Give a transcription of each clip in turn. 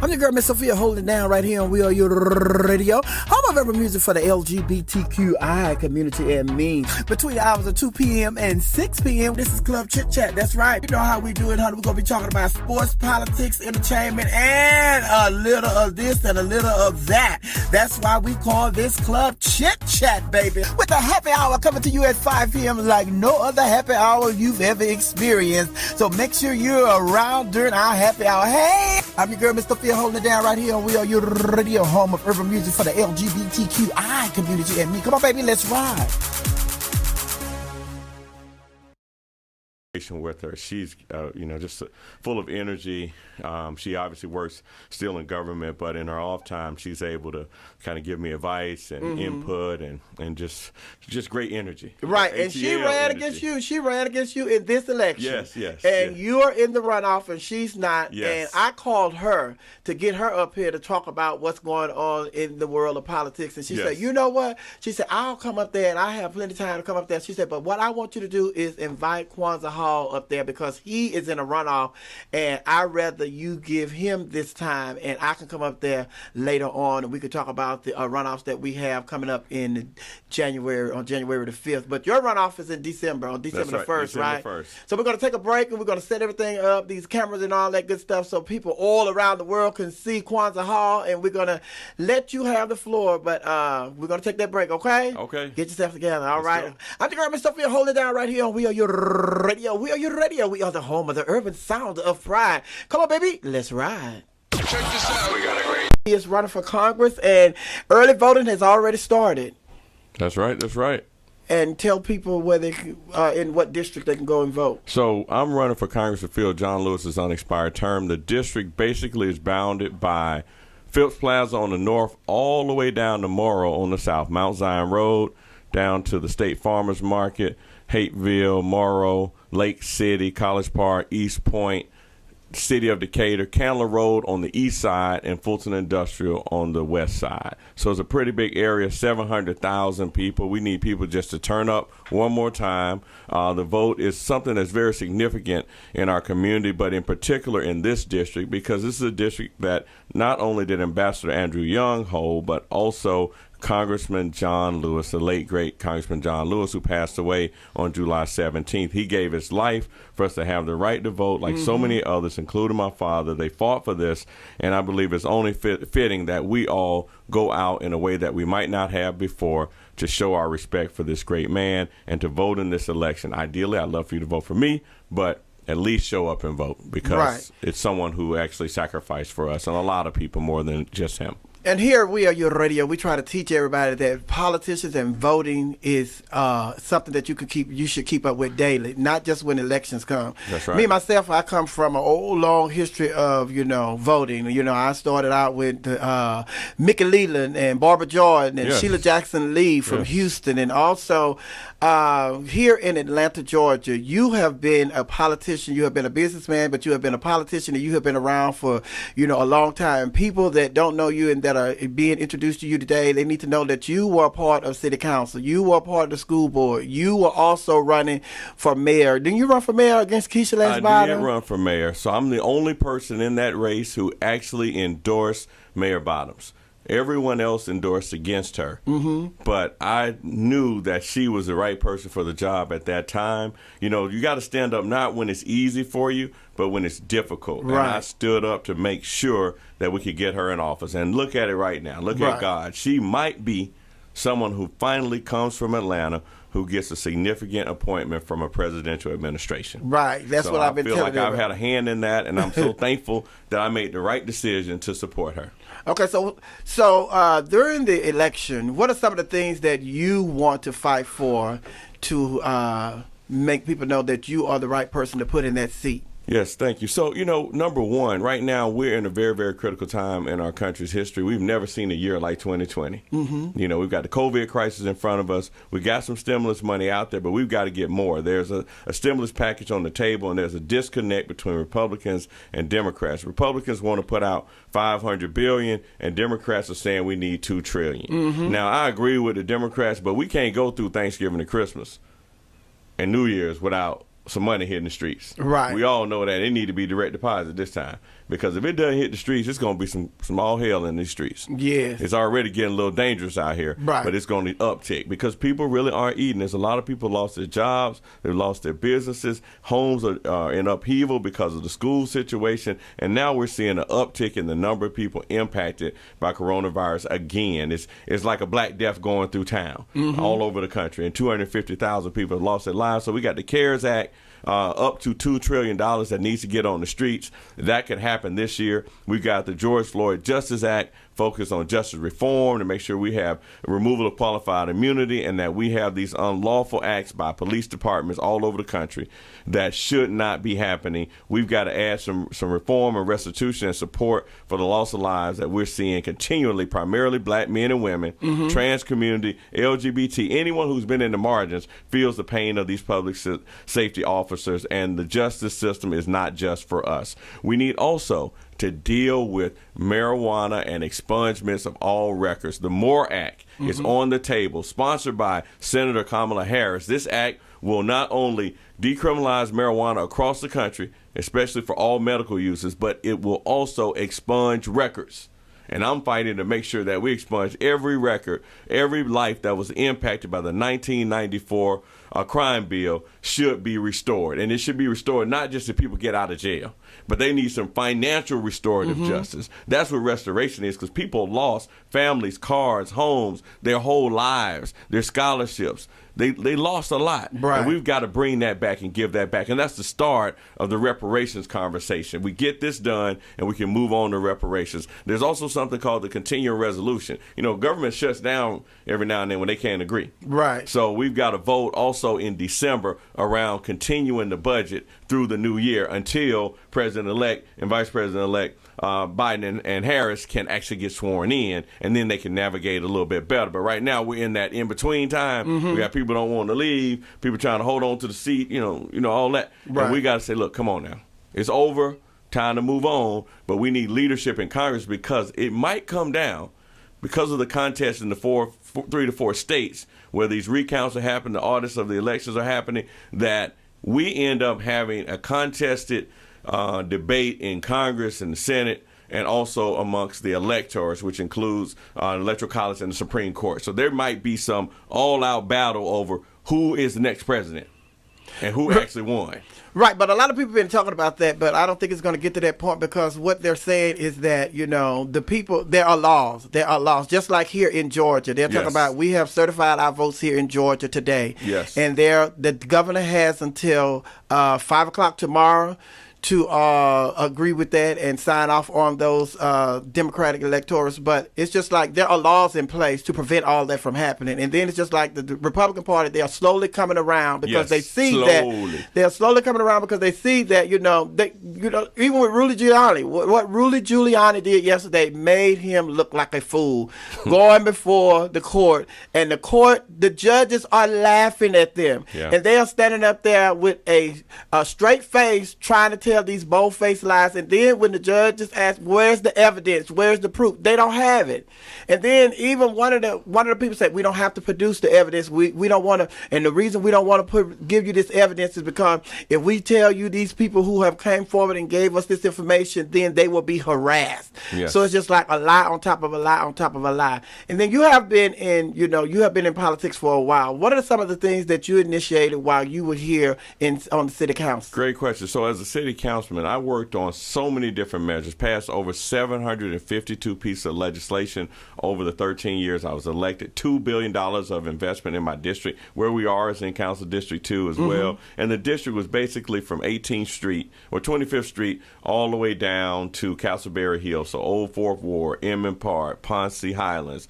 I'm your girl, Miss Sophia, holding it down right here on WERUradio, home of urban music for the LGBTQI community and me. Between the hours of 2 p.m. and 6 p.m., this is Club Chit Chat. That's right. You know how we do it, honey. We're going to be talking about sports, politics, entertainment, and a little of this and a little of that. That's why we call this Club Chit Chat, baby. With the happy hour coming to you at 5 p.m. like no other happy hour you've ever experienced. So make sure you're around during our happy hour. Hey, I'm your girl, Miss Sophia, holding it down right here on WERUradio, home of urban music for the LGBTQI community and me. Come on, baby, let's ride. With her, she's just full of energy. She obviously works still in government, but in her off time, she's able to kind of give me advice and input and just great energy. Right, and she ran against you. She ran against you in this election. Yes. And you're in the runoff, and she's not. Yes. And I called her to get her up here to talk about what's going on in the world of politics. And she said, you know what? She said, I'll come up there, and I have plenty of time to come up there. She said, but what I want you to do is invite Kwanza up there because he is in a runoff, and I'd rather you give him this time, and I can come up there later on, and we could talk about the runoffs that we have coming up in January, on January the 5th. But your runoff is in December, on December the 1st, December right? 1st. So we're going to take a break, and we're going to set everything up, these cameras and all that good stuff, so people all around the world can see Kwanza Hall, and we're going to let you have the floor, but we're going to take that break, okay? Okay. Get yourself together, all Let's right? go. I'm the girl, Miss Sophia, hold it down right here on WERUradio. WERUradio. We are the home of the urban sound of pride. Come on, baby, let's ride. Check this out. We got a great. He is running for Congress, and early voting has already started. That's right. And tell people where they in what district they can go and vote. So I'm running for Congress to fill John Lewis's unexpired term. The district basically is bounded by Phillips Plaza on the north, all the way down to Morrow on the south, Mount Zion Road, down to the State Farmers Market, Hateville, Morrow, Lake City, College Park, East Point, City of Decatur, Candler Road on the east side, and Fulton Industrial on the west side. So it's a pretty big area, 700,000 people. We need people just to turn up one more time. The vote is something that's very significant in our community, but in particular in this district, because this is a district that not only did Ambassador Andrew Young hold, but also Congressman John Lewis, the late, great Congressman John Lewis, who passed away on July 17th. He gave his life for us to have the right to vote, like so many others, including my father. They fought for this, and I believe it's only fitting that we all go out in a way that we might not have before to show our respect for this great man and to vote in this election. Ideally, I'd love for you to vote for me, but at least show up and vote, because it's someone who actually sacrificed for us, and a lot of people more than just him. And here we are, your radio. We try to teach everybody that politicians and voting is something that you should keep up with daily, not just when elections come. That's right. Me myself, I come from an old long history of voting. I started out with Mickey Leland and Barbara Jordan and Sheila Jackson Lee from Houston, and also here in Atlanta, Georgia. You have been a politician. You have been a businessman, but you have been a politician, and you have been around for a long time. People that don't know you and that are being introduced to you today, they need to know that you were a part of city council. You were a part of the school board. You were also running for mayor. Didn't you run for mayor against Keisha last Bottom? I did run for mayor. So I'm the only person in that race who actually endorsed Mayor Bottoms. Everyone else endorsed against her. But I knew that she was the right person for the job at that time. You got to stand up not when it's easy for you, but when it's difficult. Right. And I stood up to make sure that we could get her in office. And look at it right now. Look at God. She might be someone who finally comes from Atlanta who gets a significant appointment from a presidential administration. Right. That's what I've been telling you. I feel like I've had a hand in that, and I'm so thankful that I made the right decision to support her. Okay, so during the election, what are some of the things that you want to fight for to make people know that you are the right person to put in that seat? Yes, thank you. So, number one, right now we're in a very, very critical time in our country's history. We've never seen a year like 2020. We've got the COVID crisis in front of us. We got some stimulus money out there, but we've got to get more. There's a stimulus package on the table, and there's a disconnect between Republicans and Democrats. Republicans want to put out $500 billion, and Democrats are saying we need $2 trillion. Now, I agree with the Democrats, but we can't go through Thanksgiving and Christmas and New Year's without some money hitting the streets. Right. We all know that it need to be direct deposit this time. Because if it doesn't hit the streets, it's going to be some all hell in these streets. Yes. It's already getting a little dangerous out here, right. But it's going to uptick because people really aren't eating. There's a lot of people lost their jobs, they've lost their businesses, homes are in upheaval because of the school situation, and now we're seeing an uptick in the number of people impacted by coronavirus again. It's like a Black Death going through town all over the country, and 250,000 people have lost their lives. So we got the CARES Act. Up to $2 trillion that needs to get on the streets. That could happen this year. We got the George Floyd Justice Act focused on justice reform to make sure we have removal of qualified immunity and that we have these unlawful acts by police departments all over the country that should not be happening. We've got to add some reform and restitution and support for the loss of lives that we're seeing continually, primarily Black men and women, trans community, LGBT, anyone who's been in the margins feels the pain of these public safety officers, and the justice system is not just for us. We need also to deal with marijuana and expungements of all records. The MORE Act is on the table, sponsored by Senator Kamala Harris. This act will not only decriminalize marijuana across the country, especially for all medical uses, but it will also expunge records. And I'm fighting to make sure that we expunge every record, every life that was impacted by the 1994 crime bill should be restored. And it should be restored not just if people get out of jail, but they need some financial restorative justice. That's what restoration is, because people lost families, cars, homes, their whole lives, their scholarships. They lost a lot. Right. And we've got to bring that back and give that back. And that's the start of the reparations conversation. We get this done and we can move on to reparations. There's also something called the continuing resolution. You know, government shuts down every now and then when they can't agree. Right. So we've got to vote also in December around continuing the budget through the new year until President-elect and Vice President-elect Biden and Harris can actually get sworn in, and then they can navigate a little bit better. But right now we're in that in-between time. We got people don't want to leave, people trying to hold on to the seat, you know all that. Right. And we got to say, look, come on now. It's over, time to move on, but we need leadership in Congress because it might come down because of the contest in the 3 to 4 states where these recounts are happening, the audits of the elections are happening, that we end up having a contested debate in Congress and the Senate and also amongst the electors, which includes Electoral College and the Supreme Court. So there might be some all-out battle over who is the next president and who actually won. Right, but a lot of people have been talking about that, but I don't think it's going to get to that point because what they're saying is that, the people, there are laws, just like here in Georgia. They're talking about we have certified our votes here in Georgia today. Yes. And the governor has until 5 o'clock tomorrow to agree with that and sign off on those Democratic electors. But it's just like there are laws in place to prevent all that from happening. And then it's just like the Republican Party, they are slowly coming around because they see that they are slowly coming around because they see that, even with Rudy Giuliani, what Rudy Giuliani did yesterday made him look like a fool going before the court. And the judges are laughing at them. Yeah. And they are standing up there with a straight face trying to tell these bold-faced lies, and then when the judges ask, "Where's the evidence? Where's the proof?" They don't have it. And then even one of the people said, "We don't have to produce the evidence. We don't want to." And the reason we don't want to give you this evidence is because if we tell you these people who have came forward and gave us this information, then they will be harassed. Yes. So it's just like a lie on top of a lie on top of a lie. And then you have been in politics for a while. What are some of the things that you initiated while you were here on the city council? Great question. So as a city councilman, I worked on so many different measures, passed over 752 pieces of legislation over the 13 years I was elected, $2 billion of investment in my district. Where we are is in Council District 2 as well. And the district was basically from 18th Street or 25th Street all the way down to Castleberry Hill. So Old Fourth Ward, Emmett Park, Ponce Highlands,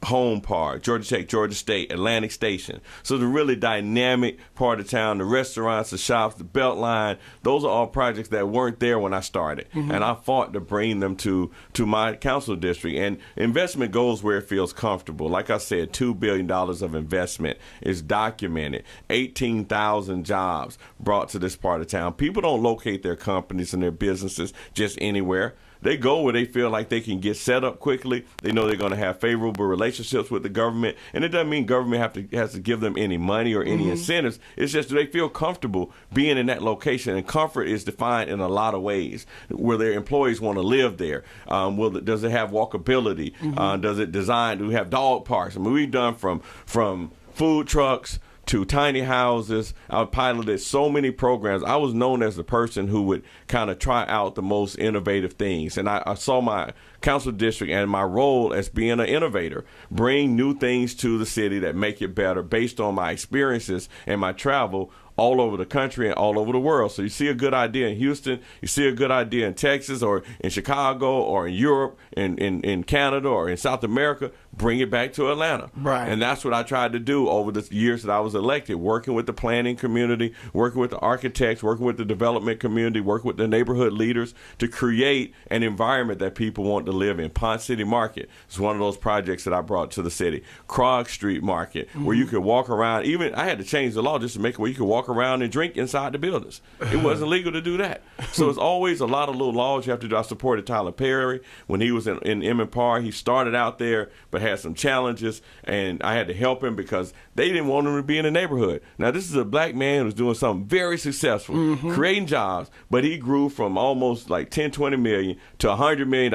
Home Park, Georgia Tech, Georgia State, Atlantic Station. So the really dynamic part of town, the restaurants, the shops, the Beltline, those are all projects that weren't there when I started. And I fought to bring them to my council district. And investment goes where it feels comfortable. Like I said, $2 billion of investment is documented. 18,000 jobs brought to this part of town. People don't locate their companies and their businesses just anywhere. They go where they feel like they can get set up quickly. They know they're going to have favorable relationships with the government. And it doesn't mean government has to give them any money or any incentives. It's just, do they feel comfortable being in that location? And comfort is defined in a lot of ways. Where their employees want to live there. Does it have walkability? Does it design? Do we have dog parks? I mean, we've done from food trucks to tiny houses. I piloted so many programs. I was known as the person who would kind of try out the most innovative things. And I saw my council district and my role as being an innovator, bring new things to the city that make it better based on my experiences and my travel all over the country and all over the world. So you see a good idea in Houston, you see a good idea in Texas or in Chicago or in Europe, in Canada or in South America, bring it back to Atlanta. Right. And that's what I tried to do over the years that I was elected, working with the planning community, working with the architects, working with the development community, working with the neighborhood leaders to create an environment that people want to live in. Pond City Market is one of those projects that I brought to the city. Krog Street Market, where you could walk around. Even I had to change the law just to make it where you could walk around and drink inside the buildings. It wasn't legal to do that. So it's always a lot of little laws you have to do. I supported Tyler Perry when he was in M-F. He started out there but had some challenges, and I had to help him because they didn't want him to be in the neighborhood. Now, this is a black man who's doing something very successful, creating jobs, but he grew from almost like 10, 20 million to $100 million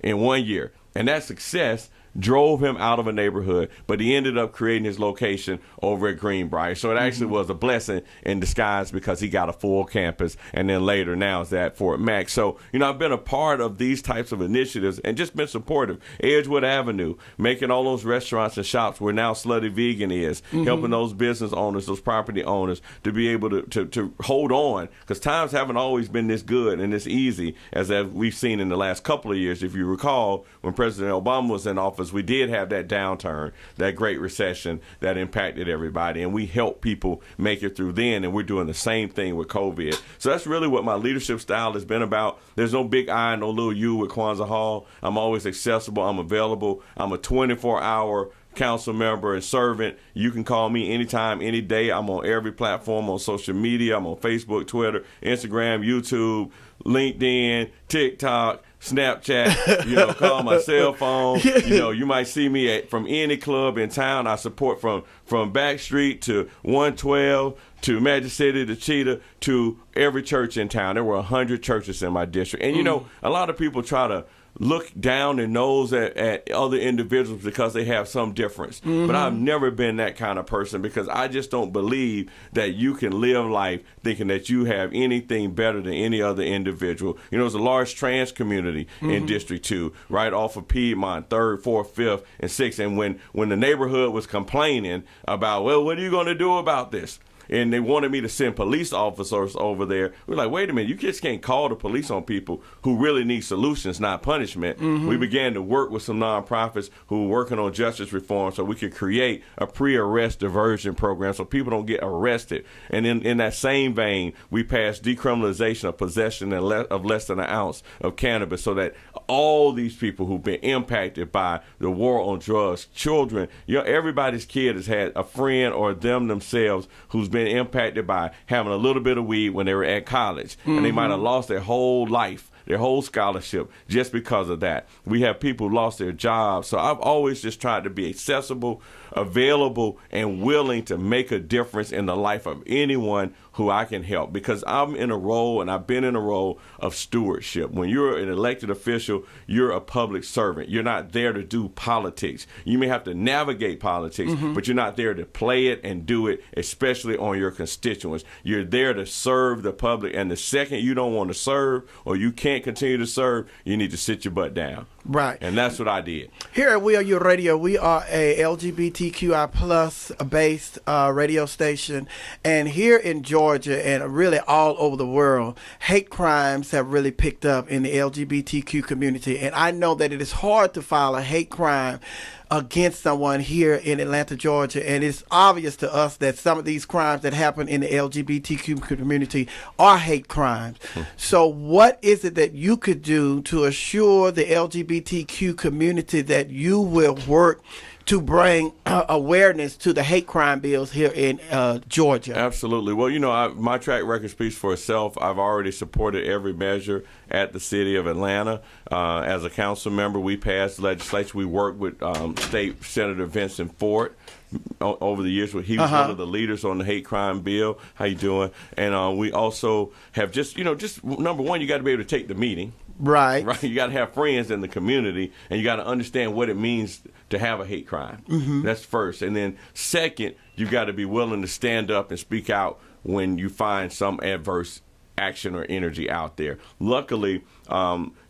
in 1 year. And that success drove him out of a neighborhood, but he ended up creating his location over at Greenbrier. So it actually was a blessing in disguise because he got a full campus, and then later now it's at Fort Mac. So, I've been a part of these types of initiatives and just been supportive. Edgewood Avenue, making all those restaurants and shops where now Slutty Vegan is, helping those business owners, those property owners to be able to hold on, because times haven't always been this good and this easy as we've seen in the last couple of years. If you recall, when President Obama was in office, we did have that downturn, that great recession that impacted everybody, and we helped people make it through then, and we're doing the same thing with COVID. So that's really what my leadership style has been about. There's no big I, no little U with Kwanza Hall. I'm always accessible. I'm available. I'm a 24-hour council member and servant. You can call me anytime, any day. I'm on every platform on social media. I'm on Facebook, Twitter, Instagram, YouTube, LinkedIn, TikTok, Snapchat, call my cell phone. You might see me from any club in town. I support from Backstreet to 112 to Magic City to Cheetah to every church in town. There were 100 churches in my district. And, a lot of people try to look down their nose at other individuals because they have some difference. But I've never been that kind of person because I just don't believe that you can live life thinking that you have anything better than any other individual. There's a large trans community in District 2, right off of Piedmont, 3rd, 4th, 5th, and 6th. And when the neighborhood was complaining about, well, what are you going to do about this? And they wanted me to send police officers over there. We're like, wait a minute, you just can't call the police on people who really need solutions, not punishment. We began to work with some nonprofits who were working on justice reform so we could create a pre-arrest diversion program so people don't get arrested. And in that same vein, we passed decriminalization of possession of less than an ounce of cannabis so that all these people who've been impacted by the war on drugs, children, everybody's kid has had a friend or them themselves who's been impacted by having a little bit of weed when they were at college, and they might have lost their whole life, their whole scholarship just because of that. We have people who lost their jobs. So I've always just tried to be accessible, available, and willing to make a difference in the life of anyone who I can help, because I'm in a role, and I've been in a role of stewardship. When you're an elected official, you're a public servant. You're not there to do politics. You may have to navigate politics, but you're not there to play it and do it, especially on your constituents. You're there to serve the public, and the second you don't want to serve or you can't continue to serve, you need to sit your butt down. Right. And that's what I did. Here at WERUradio, we are a LGBTQI plus based radio station. And here in Georgia and really all over the world, hate crimes have really picked up in the LGBTQ community. And I know that it is hard to file a hate crime against someone here in Atlanta, Georgia, and it's obvious to us that some of these crimes that happen in the LGBTQ community are hate crimes. So what is it that you could do to assure the LGBTQ community that you will work to bring awareness to the hate crime bills here in Georgia. Absolutely. Well, you know, my track record speaks for itself. I've already supported every measure at the city of Atlanta. As a council member, we passed legislation. We worked with State Senator Vincent Ford over the years. He was one of the leaders on the hate crime bill. How you doing? And we also have just number one, you got to be able to take the meeting. Right. You got to have friends in the community, and you got to understand what it means to have a hate crime. That's first. And then second, you got to be willing to stand up and speak out when you find some adverse action or energy out there. Luckily,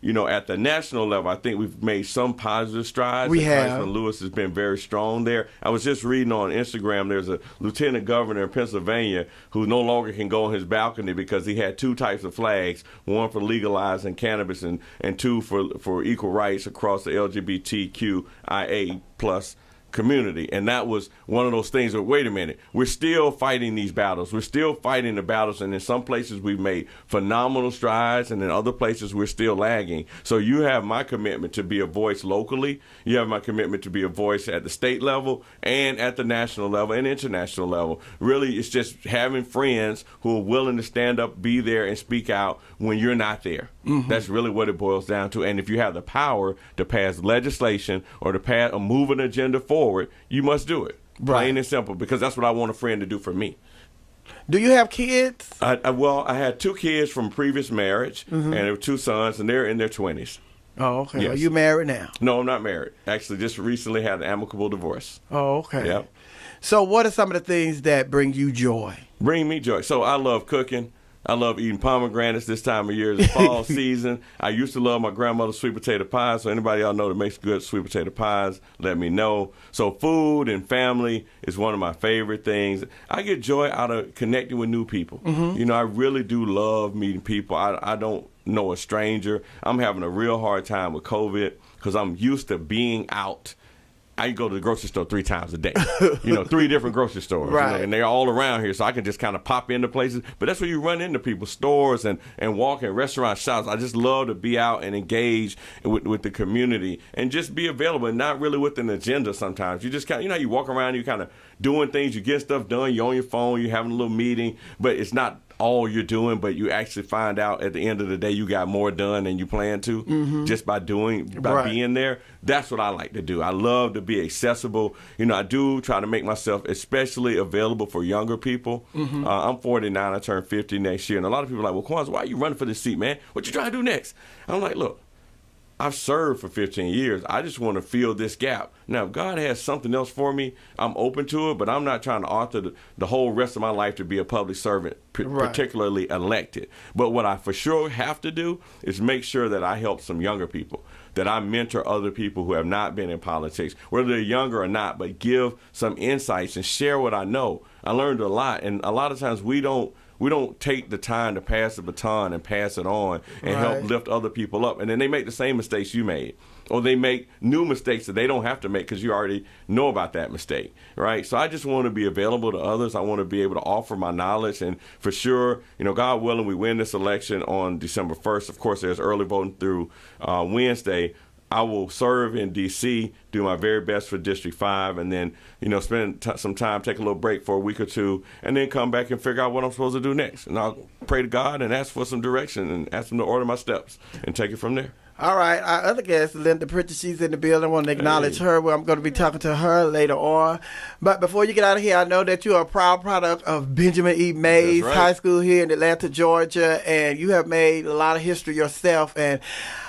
you know, at the national level, I think we've made some positive strides. We have. Congressman Lewis has been very strong there. I was just reading on Instagram, there's a lieutenant governor in Pennsylvania who no longer can go on his balcony because he had two types of flags, one for legalizing cannabis and two for equal rights across the LGBTQIA plus community. And that was one of those things where, wait a minute, we're still fighting these battles. We're still fighting the battles, and in some places we've made phenomenal strides, and in other places we're still lagging. So you have my commitment to be a voice locally. You have my commitment to be a voice at the state level and at the national level and international level. Really, it's just having friends who are willing to stand up, be there, and speak out when you're not there. That's really what it boils down to. And if you have the power to pass legislation or to pass or move an agenda forward, you must do it. Plain and simple, because that's what I want a friend to do for me. Do you have kids? Well, I had two kids from previous marriage, and there were two sons, and they're in their 20s. Oh, okay. Yes. Are you married now? No, I'm not married. Actually, just recently had an amicable divorce. Oh, okay. Yep. So what are some of the things that bring you joy? Bring me joy. So I love cooking. I love eating pomegranates this time of year. It's fall season. I used to love my grandmother's sweet potato pie. So anybody y'all know that makes good sweet potato pies, let me know. So food and family is one of my favorite things. I get joy out of connecting with new people. You know, I really do love meeting people. I don't know a stranger. I'm having a real hard time with COVID because I'm used to being out. I go to the grocery store 3 times a day, you know, 3 different grocery stores, right. You know, and they're all around here, so I can just kind of pop into places. But that's where you run into people, stores and walk in restaurant shops. I just love to be out and engage with the community and just be available, and not really with an agenda sometimes. You just kind of, you know, you walk around, you kind of doing things, you get stuff done, you're on your phone, you're having a little meeting, but it's not all you're doing, but you actually find out at the end of the day you got more done than you planned to just by being there. That's what I like to do. I love to be accessible. You know, I do try to make myself especially available for younger people. I'm 49, I turn 50 next year, and a lot of people are like, well, Kwanza, why are you running for this seat, man? What you trying to do next? I'm like, look, I've served for 15 years. I just want to fill this gap. Now, if God has something else for me, I'm open to it, but I'm not trying to author the whole rest of my life to be a public servant, particularly elected. But what I for sure have to do is make sure that I help some younger people, that I mentor other people who have not been in politics, whether they're younger or not, but give some insights and share what I know. I learned a lot, and a lot of times we don't take the time to pass the baton and pass it on and help lift other people up. And then they make the same mistakes you made. Or they make new mistakes that they don't have to make because you already know about that mistake, right? So I just want to be available to others. I want to be able to offer my knowledge. And for sure, you know, God willing, we win this election on December 1st. Of course, there's early voting through Wednesday. I will serve in D.C., do my very best for District 5, and then, you know, spend some time, take a little break for a week or two, and then come back and figure out what I'm supposed to do next. And I'll pray to God and ask for some direction and ask him to order my steps and take it from there. All right. Our other guest, Linda Pritchett, she's in the building. I want to acknowledge her. Well, I'm going to be talking to her later on. But before you get out of here, I know that you are a proud product of Benjamin E. Mays High School here in Atlanta, Georgia, and you have made a lot of history yourself. And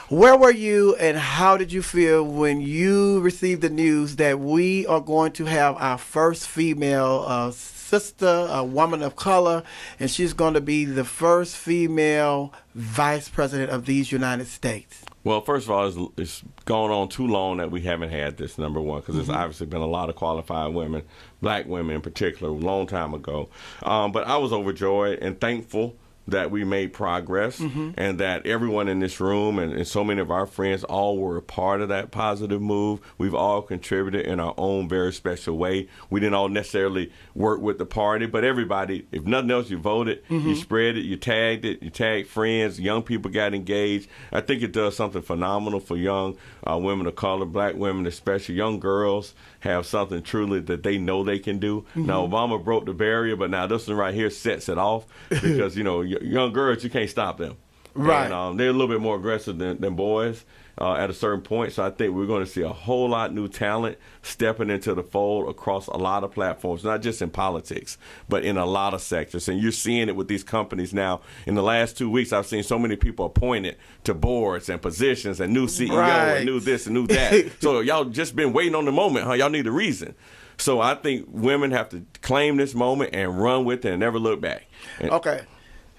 where were you and how did you feel when you received the news that we are going to have our first female sister, a woman of color, and she's going to be the first female vice president of these United States? Well, first of all, it's gone on too long that we haven't had this, number one, because there's obviously been a lot of qualified women, black women in particular, a long time ago. But I was overjoyed and thankful that we made progress, and that everyone in this room and so many of our friends all were a part of that positive move. We've all contributed in our own very special way. We didn't all necessarily work with the party, but everybody, if nothing else, you voted, you spread it, you tagged friends, young people got engaged. I think it does something phenomenal for young women of color, black women especially, young girls have something truly that they know they can do. Now, Obama broke the barrier, but now this one right here sets it off because, young girls, you can't stop them. Right. And they're a little bit more aggressive than boys at a certain point. So I think we're going to see a whole lot new talent stepping into the fold across a lot of platforms, not just in politics, but in a lot of sectors. And you're seeing it with these companies now. In the last 2 weeks, I've seen so many people appointed to boards and positions and new CEO and new this and new that. So y'all just been waiting on the moment, huh? Y'all need a reason. So I think women have to claim this moment and run with it and never look back. Okay.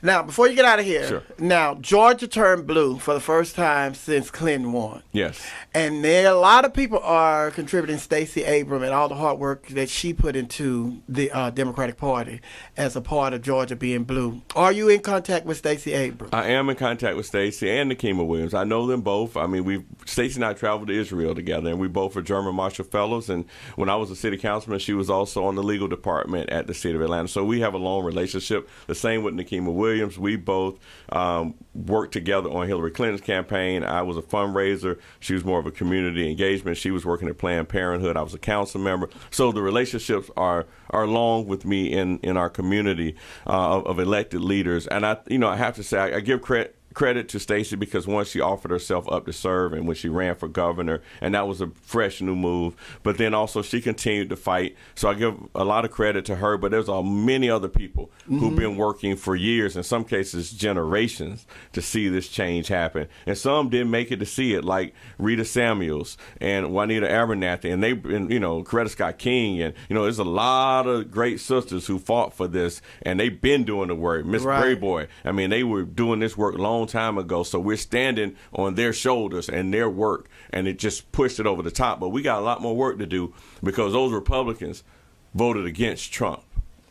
Now, before you get out of here, Sure. Now, Georgia turned blue for the first time since Clinton won. Yes. And there a lot of people are contributing Stacey Abrams and all the hard work that she put into the Democratic Party as a part of Georgia being blue. Are you in contact with Stacey Abrams? I am in contact with Stacey and Nikema Williams. I know them both. I mean, Stacey and I traveled to Israel together, and we both were German Marshall Fellows. And when I was a city councilman, she was also on the legal department at the city of Atlanta. So we have a long relationship. The same with Nikema Williams. We both worked together on Hillary Clinton's campaign. I was a fundraiser. She was more of a community engagement. She was working at Planned Parenthood. I was a council member. So the relationships are long with me in our community of elected leaders. And I have to say, I give credit to Stacey because once she offered herself up to serve and when she ran for governor, and that was a fresh new move. But then also she continued to fight. So I give a lot of credit to her, but there's many other people who've been working for years, in some cases generations, to see this change happen. And some didn't make it to see it, like Rita Samuels and Juanita Abernathy, and they've been, Coretta Scott King, and, there's a lot of great sisters who fought for this, and they've been doing the work. Miss Brayboy, I mean, they were doing this work long time ago, so we're standing on their shoulders and their work, and it just pushed it over the top. But we got a lot more work to do because those Republicans voted against Trump,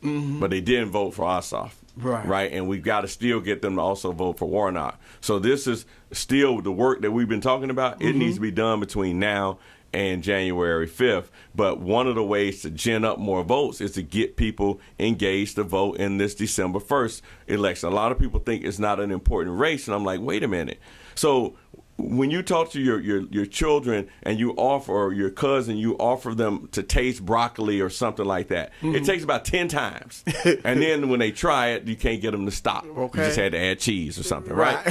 but they didn't vote for Ossoff. Right, and we've got to still get them to also vote for Warnock. So this is still the work that we've been talking about. It needs to be done between now and January 5th. But one of the ways to gin up more votes is to get people engaged to vote in this December 1st election. A lot of people think it's not an important race, and I'm like, wait a minute. So when you talk to your children and you offer, or your cousin, you offer them to taste broccoli or something like that, it takes about 10 times. And then when they try it, you can't get them to stop. Okay. You just had to add cheese or something, right?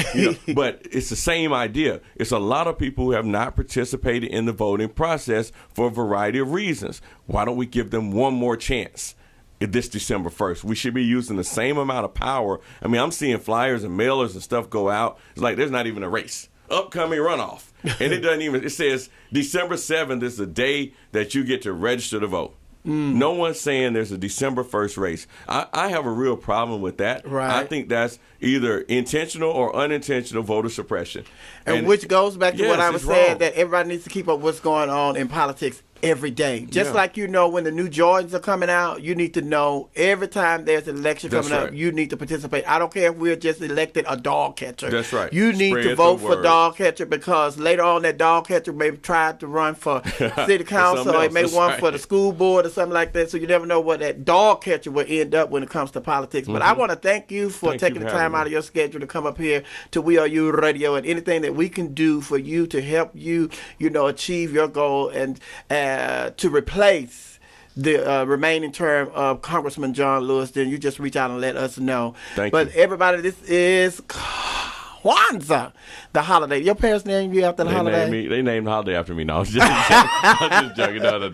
But it's the same idea. It's a lot of people who have not participated in the voting process for a variety of reasons. Why don't we give them one more chance? This December 1st. We should be using the same amount of power. I mean, I'm seeing flyers and mailers and stuff go out. It's like there's not even a race. Upcoming runoff. And it says December 7th is the day that you get to register to vote. No one's saying there's a December 1st race. I have a real problem with that. I think that's either intentional or unintentional voter suppression. And which goes back to what I was saying, that everybody needs to keep up what's going on in politics every day. Just like when the new Jordans are coming out, you need to know every time there's an election coming up, you need to participate. I don't care if we're just elected a dog catcher. That's right. You need to vote for dog catcher, because later on that dog catcher may try to run for city council, or it may run for the school board or something like that. So you never know what that dog catcher will end up when it comes to politics. But I want to thank you for taking the time out of your schedule to come up here to WERUradio, and anything that we can do for you to help you, achieve your goal and to replace the remaining term of Congressman John Lewis, then you just reach out and let us know. Thank you. Everybody, this is Kwanza, the holiday. Your parents named you after the holiday? They named the holiday after me. No, I was just joking. No.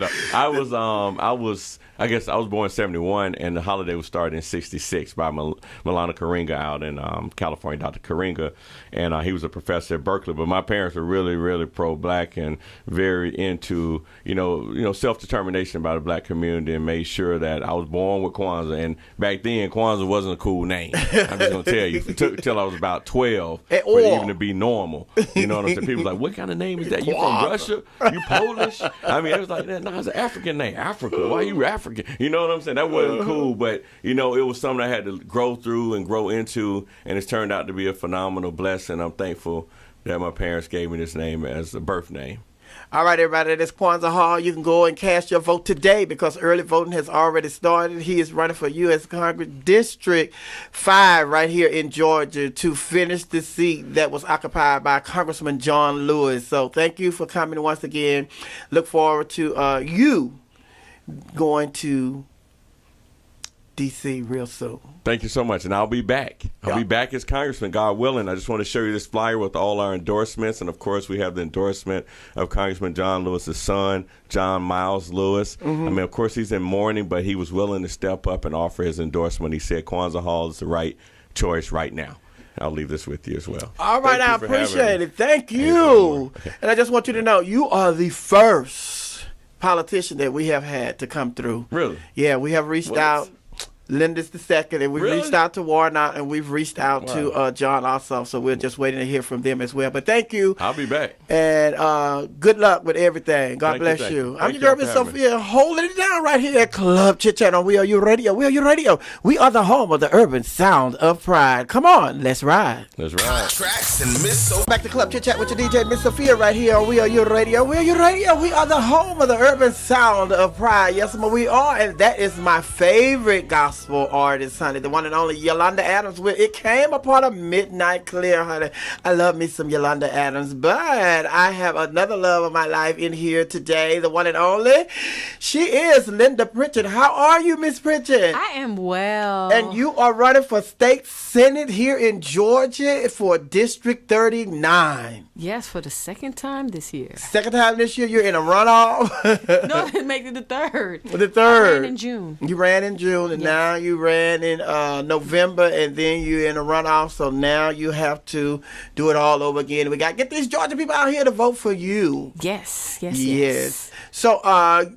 I guess I was born in 71, and the holiday was started in 66 by Milana Karinga out in California, Dr. Karinga, and he was a professor at Berkeley. But my parents were really, really pro-black and very into, self-determination by the black community, and made sure that I was born with Kwanza. And back then, Kwanza wasn't a cool name. I'm just going to tell you. It took till I was about 12 enough for it even to be normal. You know what I'm saying? People like, what kind of name is that? You from Russia? You Polish? I mean, it was like, no, it's an African name. Africa. Why are you African? You know what I'm saying? That wasn't cool, but, you know, it was something I had to grow through and grow into, and it's turned out to be a phenomenal blessing. I'm thankful that my parents gave me this name as a birth name. All right, everybody, that's Kwanza Hall. You can go and cast your vote today because early voting has already started. He is running for U.S. Congress District 5 right here in Georgia to finish the seat that was occupied by Congressman John Lewis. So thank you for coming once again. Look forward to you going to D.C. real soon. Thank you so much, and I'll be back. I'll be back as Congressman, God willing. I just want to show you this flyer with all our endorsements, and of course, we have the endorsement of Congressman John Lewis's son, John Miles Lewis. I mean, of course, he's in mourning, but he was willing to step up and offer his endorsement. He said Kwanza Hall is the right choice right now. I'll leave this with you as well. All right, I appreciate it. Thank you. Okay. And I just want you to know, you are the first politician that we have had to come through. Really? Yeah, we have reached out. Linda's the second, and we've reached out to Warnock, and we've reached out to John also, so we're just waiting to hear from them as well. But thank you. I'll be back. And good luck with everything. God bless you. I'm your girl, Miss Sophia, holding it down right here at Club Chit Chat on WERUradio. WERUradio. We are the home of the urban sound of pride. Come on, let's ride. Let's ride. Tracks and Miss Sophia. Back to Club Chit Chat with your DJ, Miss Sophia, right here on WERUradio. WERUradio. We are the home of the urban sound of pride. Yes, we are, and that is my favorite gospel artist, honey, the one and only Yolanda Adams. It came upon a midnight clear, honey. I love me some Yolanda Adams, but I have another love of my life in here today, the one and only. She is Linda Pritchard. How are you, Miss Pritchard? I am well. And you are running for state senate here in Georgia for District 39. Yes, for the second time this year. Second time this year? You're in a runoff? No, it makes it the third. The third. I ran in June. You ran in June, and now you ran in November, and then you're in a runoff, so now you have to do it all over again. We got to get these Georgia people out here to vote for you. Yes. So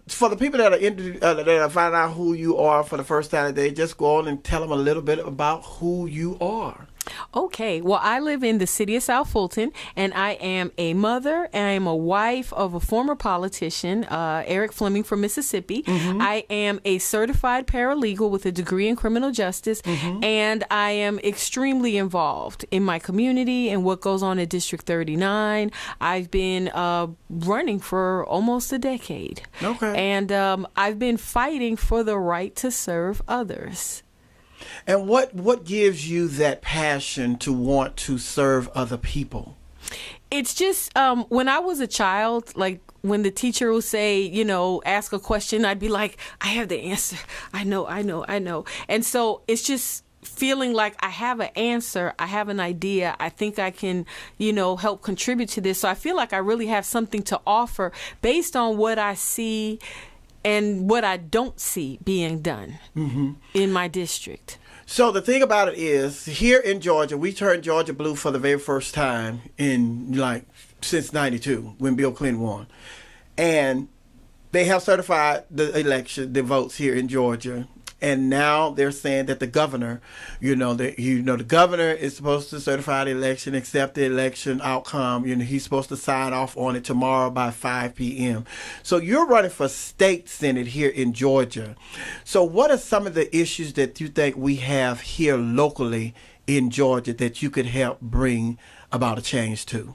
for the people that are finding out who you are for the first time today, just go on and tell them a little bit about who you are. Okay, well, I live in the city of South Fulton, and I am a mother, and I am a wife of a former politician, Eric Fleming from Mississippi. I am a certified paralegal with a degree in criminal justice, and I am extremely involved in my community and what goes on at District 39. I've been running for almost a decade. Okay. And I've been fighting for the right to serve others. And what gives you that passion to want to serve other people? It's just when I was a child, like when the teacher will say, ask a question, I'd be like, I have the answer. I know. And so it's just feeling like I have an answer. I have an idea. I think I can, help contribute to this. So I feel like I really have something to offer based on what I see and what I don't see being done in my district. So the thing about it is, here in Georgia, we turned Georgia blue for the very first time since 92 when Bill Clinton won. And they have certified the votes here in Georgia. And now they're saying that the governor, the governor is supposed to certify the election, accept the election outcome. He's supposed to sign off on it tomorrow by 5 p.m. So you're running for state senate here in Georgia. So what are some of the issues that you think we have here locally in Georgia that you could help bring about a change to?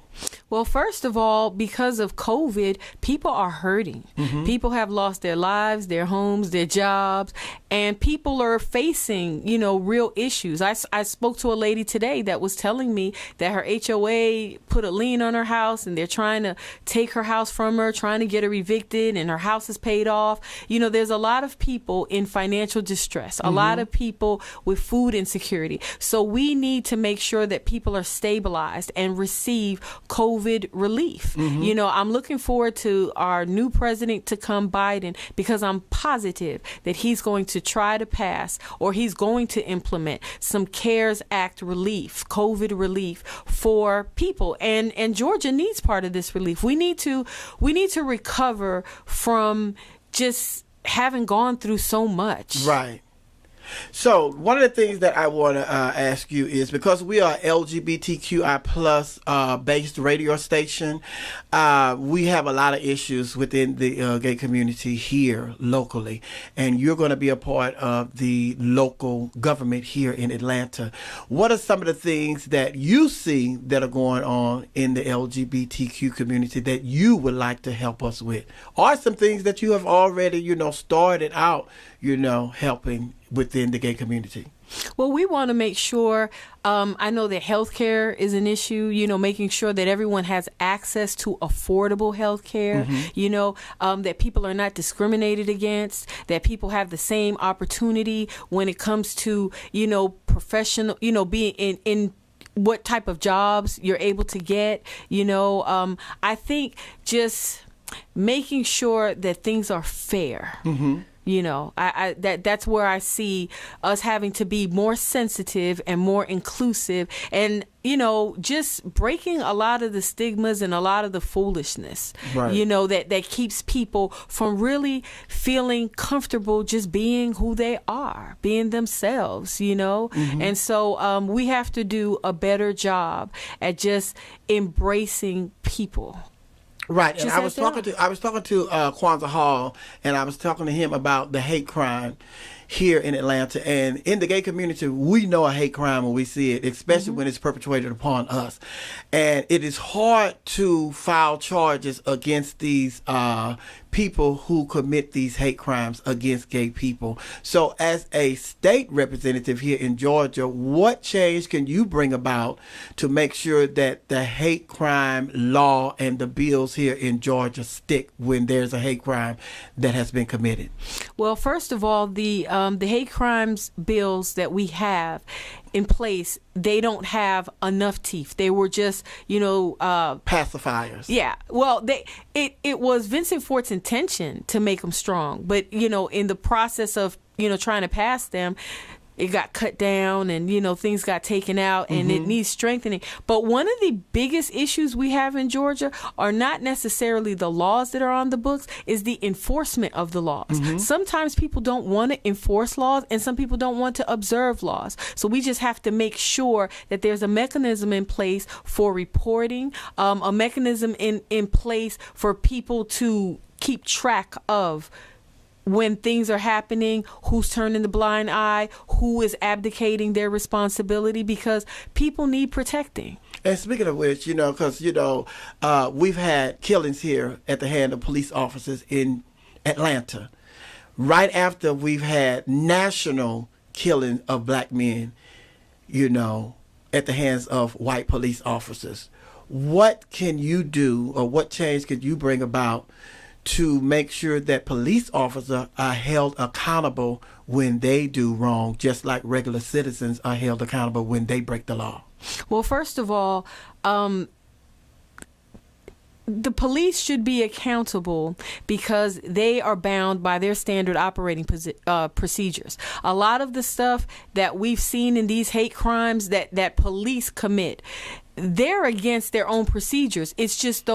Well, first of all, because of COVID, people are hurting. People have lost their lives, their homes, their jobs, and people are facing, real issues. I spoke to a lady today that was telling me that her HOA put a lien on her house and they're trying to take her house from her, trying to get her evicted, and her house is paid off. There's a lot of people in financial distress, a lot of people with food insecurity. So we need to make sure that people are stabilized and receive COVID relief. I'm looking forward to our new president to come, Biden, because I'm positive that he's going to try to pass or he's going to implement some CARES Act relief, COVID relief for people. And Georgia needs part of this relief. We need to recover from just having gone through so much. Right. So one of the things that I want to ask you is, because we are LGBTQI plus based radio station, we have a lot of issues within the gay community here locally, and you're going to be a part of the local government here in Atlanta. What are some of the things that you see that are going on in the LGBTQ community that you would like to help us with? Or some things that you have already, started out, helping within the gay community? Well, we want to make sure, I know that healthcare is an issue, making sure that everyone has access to affordable healthcare, that people are not discriminated against, that people have the same opportunity when it comes to, professional, being in what type of jobs you're able to get. I think just making sure that things are fair. Mm-hmm. That's where I see us having to be more sensitive and more inclusive, and just breaking a lot of the stigmas and a lot of the foolishness, right. That keeps people from really feeling comfortable just being who they are, being themselves, Mm-hmm. And so we have to do a better job at just embracing people. Right, and I was talking to Kwanza Hall, and I was talking to him about the hate crime here in Atlanta. And in the gay community, we know a hate crime when we see it, especially when it's perpetrated upon us. And it is hard to file charges against these people who commit these hate crimes against gay people. So as a state representative here in Georgia, what change can you bring about to make sure that the hate crime law and the bills here in Georgia stick when there's a hate crime that has been committed? Well, first of all, the hate crimes bills that we have in place, they don't have enough teeth. They were just, pacifiers. Yeah. Well, it was Vincent Fort's intention to make them strong, but in the process of trying to pass them, it got cut down and, things got taken out, and it needs strengthening. But one of the biggest issues we have in Georgia are not necessarily the laws that are on the books, is the enforcement of the laws. Mm-hmm. Sometimes people don't want to enforce laws, and some people don't want to observe laws. So we just have to make sure that there's a mechanism in place for reporting, a mechanism in place for people to keep track of when things are happening, who's turning the blind eye, who is abdicating their responsibility, because people need protecting. And speaking of which, because, we've had killings here at the hand of police officers in Atlanta, right after we've had national killing of black men, at the hands of white police officers. What can you do, or what change could you bring about to make sure that police officers are held accountable when they do wrong, just like regular citizens are held accountable when they break the law? Well, first of all, the police should be accountable because they are bound by their standard operating procedures. A lot of the stuff that we've seen in these hate crimes that police commit, they're against their own procedures. It's just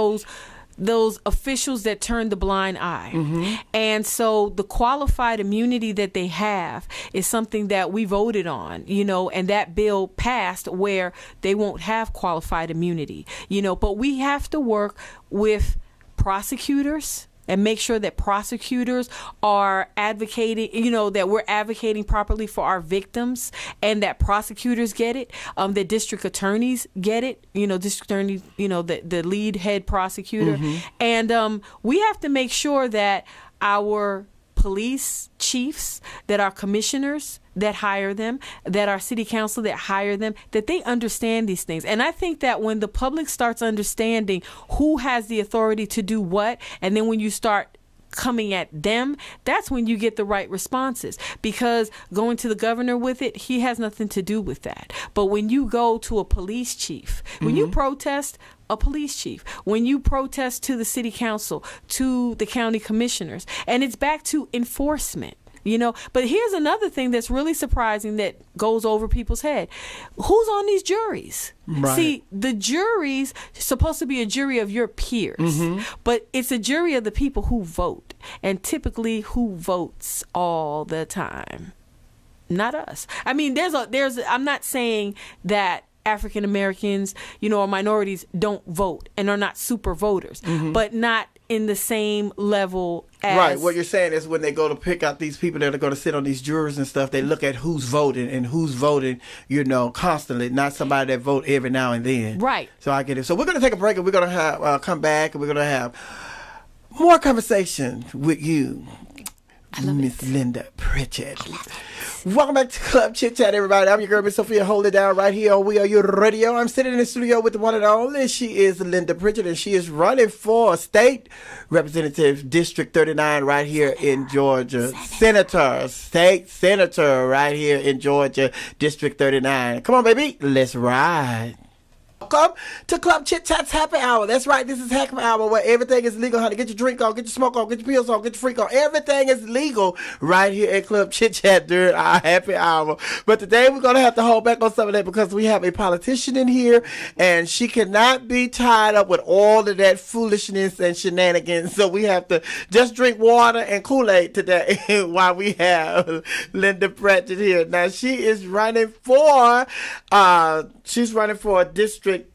those officials that turn the blind eye. Mm-hmm. And so the qualified immunity that they have is something that we voted on, and that bill passed where they won't have qualified immunity, but we have to work with prosecutors and make sure that prosecutors are advocating, that we're advocating properly for our victims, and that prosecutors get it, that district attorneys get it, district attorneys, the lead head prosecutor. Mm-hmm. And we have to make sure that our police chiefs, that our commissioners that hire them, that our city council that hire them, that they understand these things. And I think that when the public starts understanding who has the authority to do what, and then when you start coming at them, that's when you get the right responses. Because going to the governor with it, he has nothing to do with that. But when you go to a police chief, when you protest, a police chief, when you protest to the city council, to the county commissioners, and it's back to enforcement. But here's another thing that's really surprising that goes over people's head. Who's on these juries? Right. See, the jury's supposed to be a jury of your peers, but it's a jury of the people who vote, and typically who votes all the time. not us. I mean, I'm not saying that African Americans, or minorities don't vote and are not super voters, but not in the same level as... Right. What you're saying is when they go to pick out these people that are going to sit on these juries and stuff, they look at who's voting and who's voting, constantly, not somebody that vote every now and then. Right. So I get it. So we're going to take a break and we're going to have come back and we're going to have more conversation with you, Miss Linda Pritchett. Welcome back to Club Chit Chat, everybody. I'm your girl, Miss Sophia. Hold it down right here on WERUradio. I'm sitting in the studio with the one and only. She is Linda Pritchett, and she is running for State Representative District 39 right here in Georgia. State Senator right here in Georgia, District 39. Come on, baby. Let's ride. Welcome to Club Chit Chat's Happy Hour. That's right, this is Happy Hour where everything is legal, honey. Get your drink on, get your smoke on, get your pills on, get your freak on. Everything is legal right here at Club Chit Chat during our Happy Hour. But today we're going to have to hold back on some of that because we have a politician in here and she cannot be tied up with all of that foolishness and shenanigans. So we have to just drink water and Kool-Aid today while we have Linda Pritchett here. Now she is running for